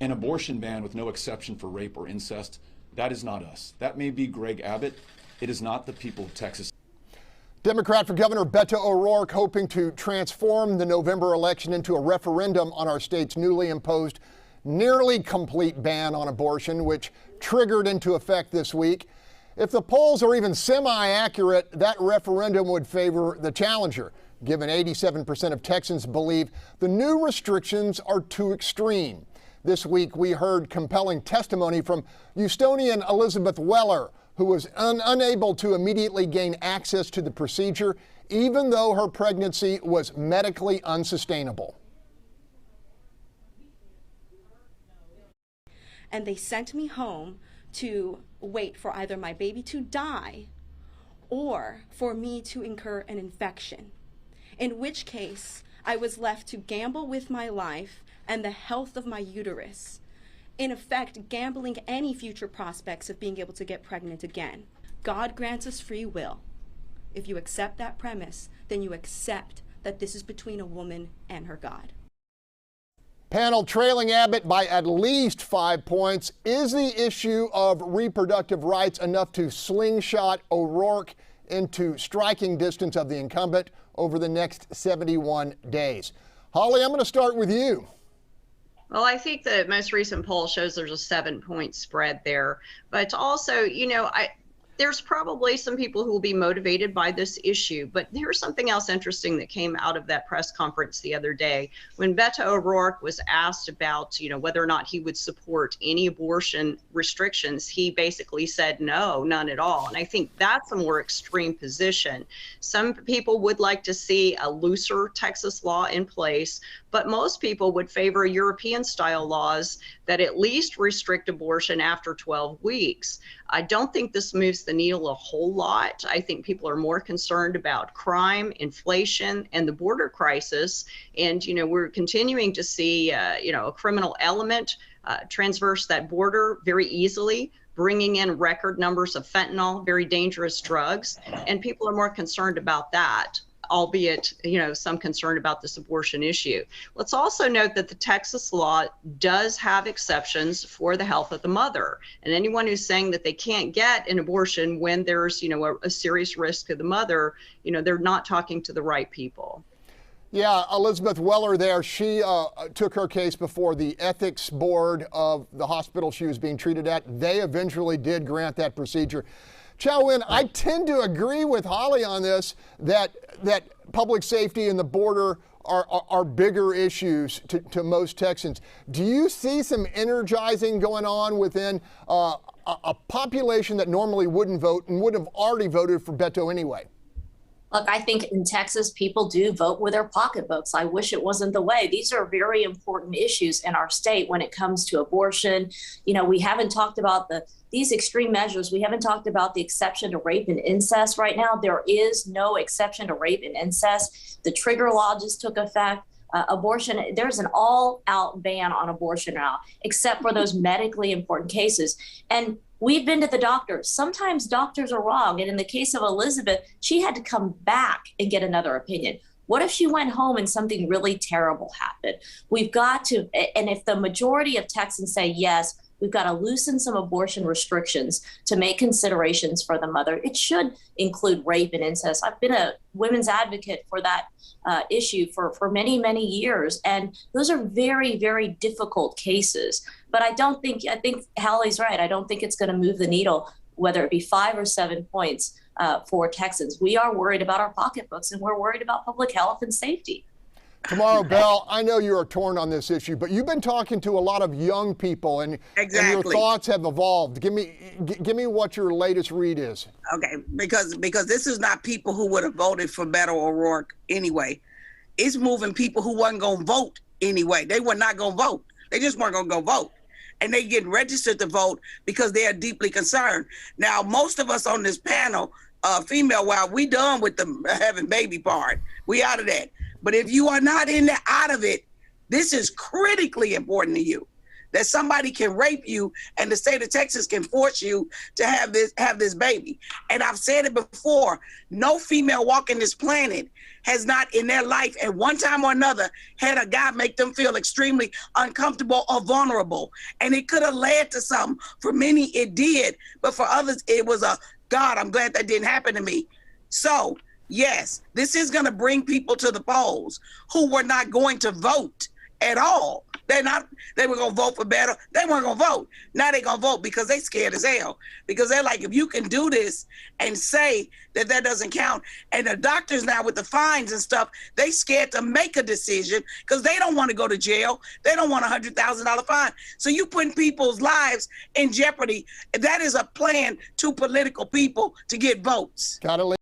an abortion ban with no exception for rape or incest, that is not us. That may be Greg Abbott. It is not the people of Texas. Democrat for Governor Beto O'Rourke hoping to transform the November election into a referendum on our state's newly imposed nearly complete ban on abortion, which triggered into effect this week. If the polls are even semi-accurate, that referendum would favor the challenger, given 87% of Texans believe the new restrictions are too extreme. This week, we heard compelling testimony from Houstonian Elizabeth Weller, who was unable to immediately gain access to the procedure, even though her pregnancy was medically unsustainable. And they sent me home to wait for either my baby to die or for me to incur an infection, in which case I was left to gamble with my life and the health of my uterus, in effect gambling any future prospects of being able to get pregnant again. God grants us free will. If you accept that premise, then you accept that this is between a woman and her God. Panel trailing Abbott by at least 5 points. Is the issue of reproductive rights enough to slingshot O'Rourke into striking distance of the incumbent over the next 71 days? Holly, I'm going to start with you. Well, I think the most recent poll shows there's a 7-point spread there. But also, there's probably some people who will be motivated by this issue. But here's something else interesting that came out of that press conference the other day. When Beto O'Rourke was asked about, whether or not he would support any abortion restrictions, he basically said no, none at all. And I think that's a more extreme position. Some people would like to see a looser Texas law in place, but most people would favor European-style laws that at least restrict abortion after 12 weeks. I don't think this moves the needle a whole lot. I think people are more concerned about crime, inflation, and the border crisis. And, we're continuing to see, a criminal element transverse that border very easily, bringing in record numbers of fentanyl, very dangerous drugs. And people are more concerned about that, albeit, some concern about this abortion issue. Let's also note that the Texas law does have exceptions for the health of the mother. And anyone who's saying that they can't get an abortion when there's, a serious risk to the mother, they're not talking to the right people. Yeah, Elizabeth Weller there, she took her case before the ethics board of the hospital she was being treated at. They eventually did grant that procedure. Chow-In, I tend to agree with Holly on this, that public safety and the border are bigger issues to most Texans. Do you see some energizing going on within a population that normally wouldn't vote and would have already voted for Beto anyway? Look, I think in Texas, people do vote with their pocketbooks. I wish it wasn't the way. These are very important issues in our state when it comes to abortion. We haven't talked about these extreme measures. We haven't talked about the exception to rape and incest right now. There is no exception to rape and incest. The trigger law just took effect. Abortion, there's an all-out ban on abortion now, except for those medically important cases. And we've been to the doctors. Sometimes doctors are wrong. And in the case of Elizabeth, she had to come back and get another opinion. What if she went home and something really terrible happened? We've got to, and if the majority of Texans say yes, we've got to loosen some abortion restrictions to make considerations for the mother. It should include rape and incest. I've been a women's advocate for that issue for many, many years. And those are very, very difficult cases. But I think Hallie's right. I don't think it's going to move the needle, whether it be 5 or 7 points for Texans. We are worried about our pocketbooks, and we're worried about public health and safety. Tomorrow, Bell, I know you are torn on this issue, but you've been talking to a lot of young people, and your thoughts have evolved. Give me what your latest read is. Okay, because this is not people who would have voted for Beto O'Rourke anyway. It's moving people who wasn't going to vote anyway. They were not going to vote. They just weren't going to go vote. And they get registered to vote because they are deeply concerned. Now, most of us on this panel, female, while we done with the having baby part, we out of that. But if you are not out of it, this is critically important to you. that somebody can rape you and the state of Texas can force you to have this baby. And I've said it before, no female walking this planet has not in their life at one time or another had a guy make them feel extremely uncomfortable or vulnerable. And it could have led to something. For many, it did. But for others, it was a, God, I'm glad that didn't happen to me. So, yes, this is going to bring people to the polls who were not going to vote at all. They were going to vote for Beto. They weren't going to vote. Now they're going to vote because they scared as hell. Because they're like, if you can do this and say that that doesn't count, and the doctors now with the fines and stuff, they scared to make a decision because they don't want to go to jail. They don't want a $100,000 fine. So you putting people's lives in jeopardy. That is a plan to political people to get votes. Gotta